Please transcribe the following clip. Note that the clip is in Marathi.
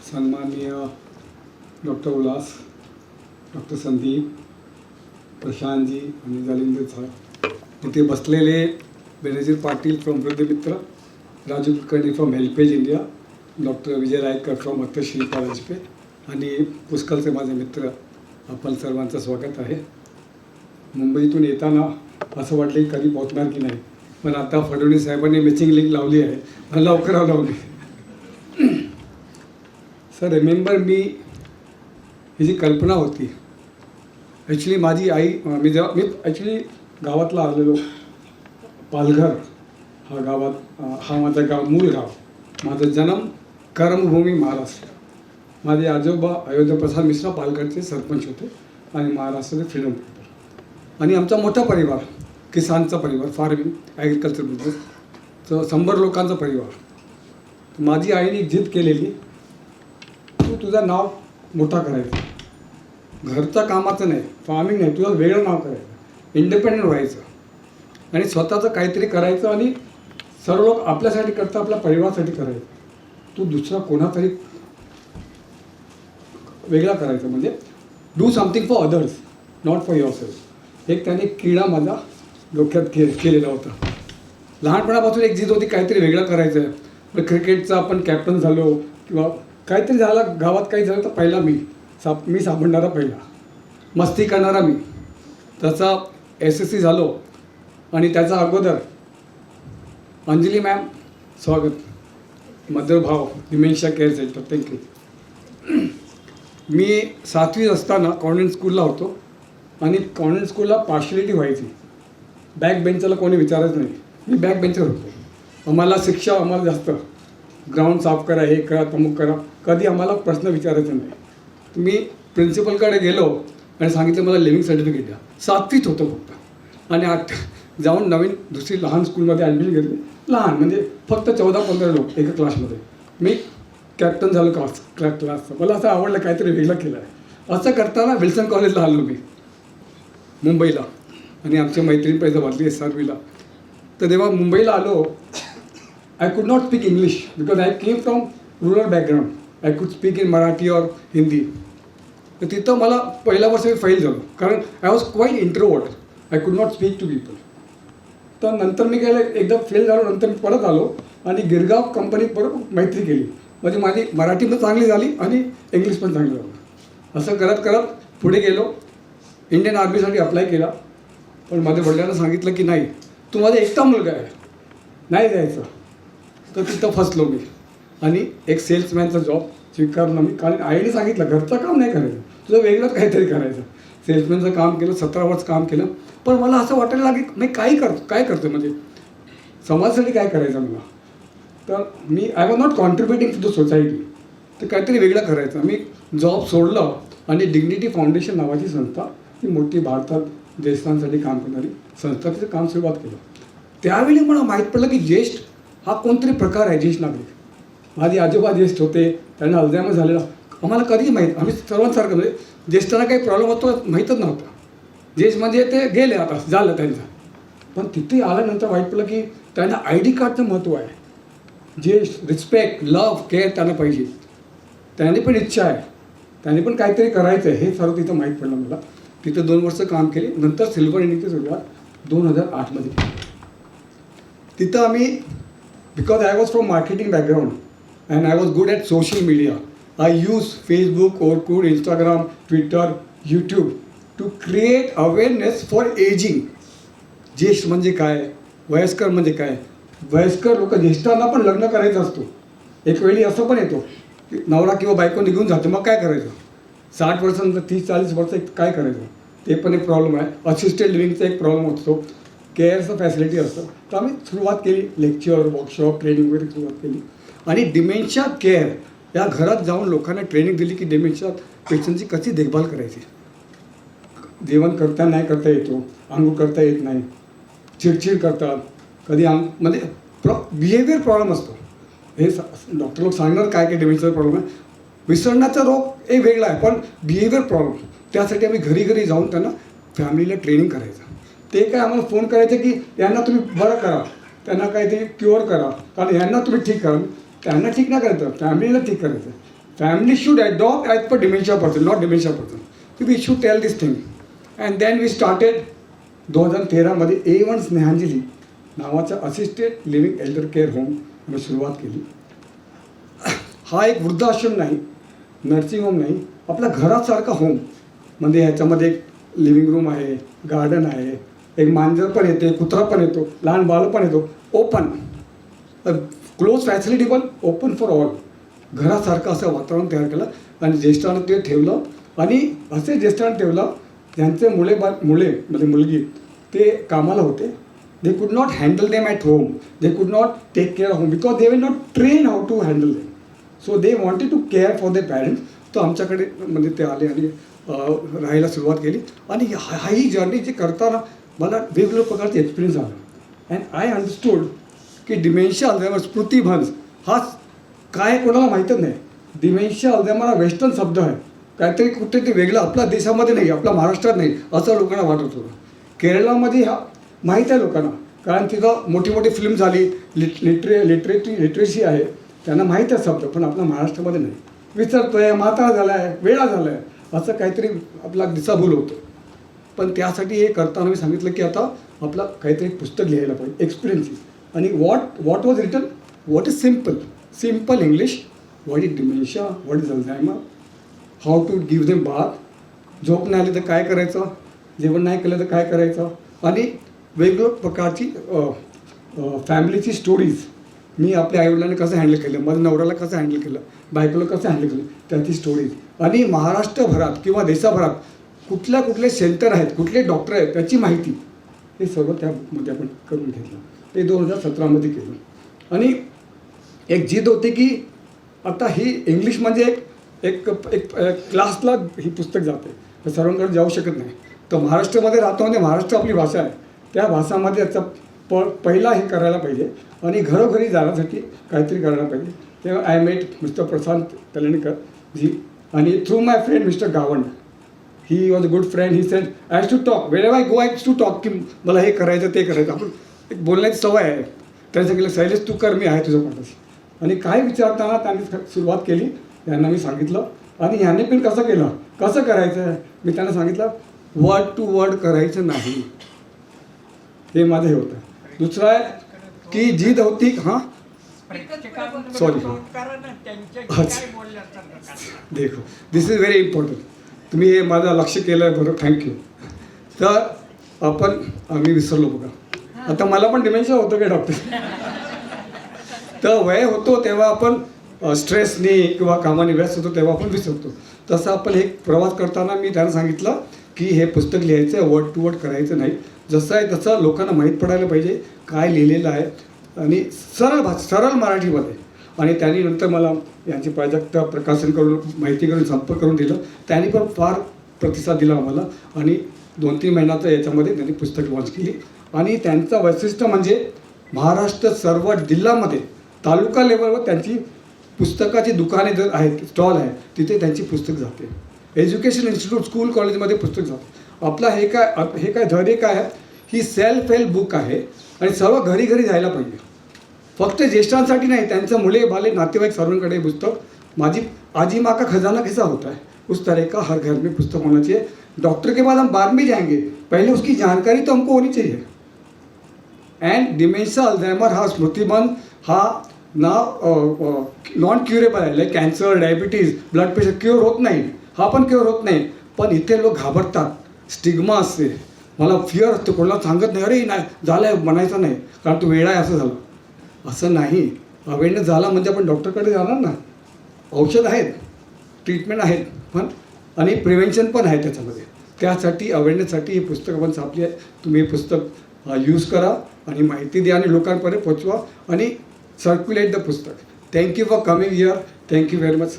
सन्माननीय डॉक्टर उल्हास, डॉक्टर संदीप, प्रशांतजी आणि जालिंदर साहेब, इथे बसलेले Benazir Patil from Vriddhamitra, Raju Kulkarni from HelpAge India, doctor Vijay Raikar from Attashri कॉलेजपे आणि पुष्कळचे माझे मित्र, आपण सर्वांचं स्वागत आहे. मुंबईतून येताना असं वाटलं की कधी पोहोचणार की नाही, पण आता फडणवीस साहेबांनी मॅचिंग लिंक लावली आहे, मला लवकर लावली. सर रिमेंबर मी, ही जी कल्पना होती ॲक्च्युली माझी आई, मी ॲक्च्युली गावातला आलेलो, पालघर हा गावात, हा माझा गाव, मूळ गाव, माझा जन्म कर्मभूमी महाराष्ट्र. माझे आजोबा अयोध्याप्रसाद मिश्रा पालघरचे सरपंच होते आणि महाराष्ट्राचे फ्रीडम फायटर. आणि आमचा मोठा परिवार, किसानचा परिवार, फार्मिंग ॲग्रिकल्चर बिझनेस, तर 100 लोकांचा परिवार. माझी आईने जिद केलेली, तू तुझं नाव मोठा करायचं, घरचं कामाचं नाही, फार्मिंग नाही, तुझं वेगळं नाव करायचं, इंडिपेंडंट व्हायचं आणि स्वतःचं काहीतरी करायचं आणि सर्व लोक आपल्यासाठी करतात, आपल्या परिवारासाठी करायचं. तू दुसरा कोणातरी वेगळा करायचं, म्हणजे do something for others, not for your self. एक त्याने किडा माझा डोक्यात केलेला होता. लहानपणापासून एक जिद होती काहीतरी वेगळं करायचं आहे. मग क्रिकेटचा आपण कॅप्टन झालो किंवा काहीतरी झालं, गावात काही झालं तर पहिला मी सापडणारा, पहिला मस्ती करणारा मी. त्याचा SSC झालो आणि त्याचा अगोदर अंजली मॅम, स्वागत, मदरभाव डिमेन्शिया केअर सेंटर, थँक्यू. मी 7वी असताना कॉन्व्हेंट स्कूलला होतो आणि कॉन्व्हेंट स्कूलला पार्शलिटी व्हायची, बॅक बेंचला कोणी विचारायचं नाही, मी बॅक बेंचर होतो. आम्हाला शिक्षा, आम्हाला जास्त ग्राउंड साफ करा, हे करा, तमुक करा, कधी आम्हाला प्रश्न विचारायचा नाही. मी प्रिन्सिपलकडे गेलो आणि सांगितलं मला लिव्हिंग सर्टिफिकेट द्या. 7वीत होतं फक्त, आणि जाऊन नवीन दुसरी लहान स्कूलमध्ये ॲडमिशन घेतली. लहान म्हणजे फक्त 14-15 लोक एका क्लासमध्ये. मी कॅप्टन झालो क्लासचं. मला असं आवडलं, काहीतरी वेगळं केलं आहे. असं करताना विल्सन कॉलेजला आलो मी मुंबईला, आणि आमची मैत्रीण पैसा वाटली SRVला. तर तेव्हा मुंबईला आलो, I could not speak English because I came from rural background. I could speak in Marathi or Hindi. तर तिथं मला पहिल्या वर्ष मी फेल झालो, कारण I was quite introvert. I could not speak to people. तर नंतर मी काय एकदा फेल झालो, नंतर मी परत आलो आणि गिरगाव कंपनीत परत मैत्री केली. म्हणजे माझी मराठी पण चांगली झाली आणि इंग्लिश पण चांगलं झालं. असं करत करत पुढे गेलो. इंडियन आर्मीसाठी अप्लाय केला, पण माझ्या वडिलांना सांगितलं की नाही, तू माझा एकटा मुलगा आहे, नाही जायचं. तर तिथं फसलो मी आणि एक सेल्समॅनचा जॉब स्वीकारला मी, कारण आईने सांगितलं घरचं काम नाही करायचं, तुझं वेगळंच काहीतरी करायचं. सेल्समॅनचं काम केलं, 17 वर्ष काम केलं. पण मला असं वाटायला लागेल मी काय करतो म्हणजे समाजासाठी काय करायचं मला. तर मी I was not contributing to the society. तर काहीतरी वेगळं करायचं. मी जॉब सोडलं आणि डिग्निटी फाउंडेशन नावाची संस्था, ती मोठी भारतात ज्येष्ठांसाठी काम करणारी संस्था, तिचं काम सुरुवात केलं. त्यावेळी मला माहीत पडलं की ज्येष्ठ हा कोणतरी प्रकार आहे, ज्येष्ठ नागरिक. माझे आजोबा ज्येष्ठ होते, त्यांना अल्झायमर झालेला. आम्हाला कधी माहीत, आम्ही सर्वांसारखं म्हणजे ज्येष्ठांना काही प्रॉब्लेम होतो माहीतच नव्हतं. ज्येष्ठ म्हणजे ते गेले, आता झालं त्यांचं. पण तिथे आल्यानंतर माहीत पडलं की त्यांना ID कार्डचं महत्त्व आहे. ज्येष्ठ, रिस्पेक्ट, लव्ह, केअर त्यांना पाहिजे. त्यांनी पण इच्छा आहे, त्यांनी पण काहीतरी करायचं आहे, हे सर्व तिथं माहीत पडलं मला. तिथं 2 वर्ष काम केले. नंतर सिल्वर इंडियाची सुरुवात 2008मध्ये केली. तिथं आम्ही, because I was from marketing background and I was good at social media, I used Facebook, Orkut, Instagram, Twitter, YouTube to create awareness for aging. ज्येष्ठ म्हणजे काय, वयस्कर म्हणजे काय. वयस्कर लोक, ज्येष्ठांना पण लग्न करायचं असतो. एक वेळी असं पण येतो की नवरा किंवा बायको निघून जातो, मग काय करायचं. 60 वर्षानंतर 30-40 वर्ष काय करायचं, ते पण एक प्रॉब्लेम आहे. असिस्टेड लिव्हिंगचा एक प्रॉब्लेम असतो, केअरचं फॅसिलिटी असतं. तर आम्ही सुरुवात केली, लेक्चर, वर्कशॉप, ट्रेनिंग वगैरे सुरुवात केली. आणि डिमेन्शिया केअर या घरात जाऊन लोकांना ट्रेनिंग दिली की डिमेन्शिया पेशंटची कशी देखभाल करायची. जेवण करता नाही करता येतो, अंघोळ करता येत नाही, चिडचिड करतात, कधी म्हणजे बिहेवियर प्रॉब्लेम असतो. हे डॉक्टर लोक सांगणार काय काय डिमेन्शियाचा प्रॉब्लेम आहे. विसरण्याचा रोग एक वेगळा आहे, पण बिहेवियर प्रॉब्लेम, त्यासाठी आम्ही घरी जाऊन त्यांना फॅमिलीला ट्रेनिंग करायचं. ते काय आम्हाला फोन करायचे की यांना तुम्ही बरं करा, त्यांना काहीतरी क्युअर करा, कारण यांना तुम्ही ठीक करा. त्यांना ठीक नाही करायचं, फॅमिलीला ठीक करायचं. family should adopt as per dementia person, not dementia person. So we should tell this thing. And then we started 2013मध्ये A1 Snehanjali नावाचा assisted living Elder care home आम्ही सुरुवात केली. हा एक वृद्धाश्रम नाही, नर्सिंग होम नाही, आपला घरासारखा होम. म्हणजे ह्याच्यामध्ये एक लिव्हिंग रूम आहे, गार्डन आहे, एक मांजर पण येते, कुत्रा पण येतो, लहान बाळ पण येतो, ओपन क्लोज फॅसिलिटी पण ओपन फॉर ऑल. घरासारखं असं वातावरण तयार केलं आणि ज्येष्ठांना ते ठेवलं. आणि असे ज्येष्ठांना ठेवलं ज्यांचे मुले म्हणजे मुलगी ते कामाला होते. They could not handle them at home, they could not take care home because they will not train how to handle them. So they wanted to care for their parents. तर आमच्याकडे म्हणजे ते आले आणि राहायला सुरुवात केली. आणि ही जर्नी जे करताना मला वेगवेगळ्या प्रकारचे एक्सपिरियन्स आला. अँड आय अंडरस्टूड की डिमेन्शिया अल्झायमर, स्मृतिभ्रंश हा काय कोणाला माहीतच नाही. डिमेन्शिया अल्झायमर हा वेस्टर्न शब्द आहे, काहीतरी कुठे ते वेगळं, आपल्या देशामध्ये नाही, आपल्या महाराष्ट्रात नाही असं लोकांना वाटत होतं. केरळामध्ये हा माहीत आहे लोकांना, कारण तिथं मोठी मोठी फिल्म झाली, लिटरेसी आहे, त्यांना माहीत आहे शब्द. पण आपल्या महाराष्ट्रामध्ये नाही. विसरतोय, म्हातारा झाला आहे, वेळा झाला आहे, असं काहीतरी आपला दिसाभूल होतं. पण त्यासाठी हे करताना मी सांगितलं की आता आपलं काहीतरी पुस्तक लिहायला पाहिजे, एक्सपिरियन्सेस. आणि what was written, what is simple English, what is dementia, what is Alzheimer, how to give them bath, झोप नाही आली तर काय करायचं, जेवण नाही केलं तर काय करायचं, आणि वेगवेगळ्या प्रकारची फॅमिलीची स्टोरीज. मी आपल्या आईवडिलांनी कसं हँडल केलं, माझ्या नवऱ्याला कसं हँडल केलं, बायकोला कसं हँडल केलं, त्याची स्टोरीज. आणि महाराष्ट्रभरात किंवा देशाभरात कुठले सेंटर आहेत, कुठले डॉक्टर आहेत, त्याची माहिती, हे सर्व त्या बुकमध्ये आपण करून घेतलं. ते 2017मध्ये केलं. आणि एक जिद होती की आता ही इंग्लिश म्हणजे एक क्लासला ही पुस्तक जाते, सर्वांकडे जाऊ शकत नाही. तर महाराष्ट्रामध्ये राहतो, म्हणजे महाराष्ट्र आपली भाषा आहे, त्या भाषामध्ये याचा पहिला हे करायला पाहिजे आणि घरोघरी जाण्यासाठी काहीतरी करायला पाहिजे. तेव्हा I met mister Prashant Talankar ji, आणि through my friend mister Gawand. He was a good friend. He said I has to talk, wherever I go I has to talk, की मला हे करायचं ते करायचं. आपण एक बोलण्याची सवय आहे. त्यांनी सांगितलं शैलेश तू कर, मी आहे तुझ्या पाठीशी. आणि काय विचारताना त्यांनी सुरुवात केली, यांना मी सांगितलं. आणि ह्याने पण कसं केलं, कसं करायचं आहे मी त्यांना सांगितलं. वर्ड टू वर्ड करायचं नाही, हे माझं हे होतं. दुसरं आहे की जिद होती, हां सॉरी देखो दिस इज व्हेरी इम्पॉर्टंट. तुम्ही हे माझं लक्ष केलं आहे, बरं, थँक्यू. तर आम्ही विसरलो बघा. आता मला पण डिमेन्शिया होतं काय डॉक्टर. तर वय होतो तेव्हा आपण स्ट्रेसने किंवा कामाने व्यस्त होतो तेव्हा आपण विसरतो. तसं आपण हे प्रवास करताना मी त्यांना सांगितलं की हे पुस्तक लिहायचं आहे, वर्ड टू वर्ड करायचं नाही. जसं आहे तसं लोकांना माहीत पडायला पाहिजे काय लिहिलेलं आहे, आणि सरळ मराठीमध्ये. आणि त्यांनी नंतर मला यांची प्राजक्ता प्रकाशन करून माहिती करून संपर्क करून दिलं. त्यांनी पण फार प्रतिसाद दिला आम्हाला. आणि 2-3 महिन्याचं याच्यामध्ये त्यांनी पुस्तक लॉन्च केली. आणि त्यांचं वैशिष्ट्य म्हणजे महाराष्ट्र सर्व जिल्ह्यामध्ये तालुका लेवलवर त्यांची पुस्तकाची दुकाने जर आहेत, स्टॉल आहे, तिथे त्यांची पुस्तक जाते. एज्युकेशन इन्स्टिट्यूट, स्कूल, कॉलेजमध्ये पुस्तक जातं. आपला हे काय धैर्य काय आहे, ही सेल्फ हेल्प बुक आहे आणि सर्व घरी घरी जायला पाहिजे. फक्त ज्येष्ठांसाठी नाही, त्यांचं मुले बाले नातेवाईक सर्वांकडे पुस्तक. माझी आजी माँ का खजाना कैसा होता है, उस तरह का हर घर में पुस्तक होना चाहिए. डॉक्टर के बाद हम बाद में जाएंगे, पहले उसकी जानकारी तो हमको होनी चाहिए. अँड डिमेन्शिया अल्झायमर हा स्मृतिभंग हा ना नॉन क्युरेबल आहे. Like cancer, diabetes, blood pressure cure होत नाही, हा पण क्युअर होत नाही. पण इथे लोक घाबरतात, स्टिग्मा असते, मला फिअर असते, कोणाला सांगत नाही, अरे नाही झालं आहे म्हणायचं नाही कारण तू वेळा आहे असं झालं. असं नाही, अवेअरनेस झाला म्हणजे आपण डॉक्टरकडे जाणार ना. औषध आहेत, ट्रीटमेंट आहेत, पण आणि प्रिव्हेन्शन पण आहे त्याच्यामध्ये. त्यासाठी अवेअरनेससाठी ही पुस्तक आपण छापली आहे. तुम्ही हे पुस्तक यूज करा आणि माहिती द्या आणि लोकांपर्यंत पोचवा आणि सर्क्युलेट द पुस्तक. Thank you for coming here. Thank you very much.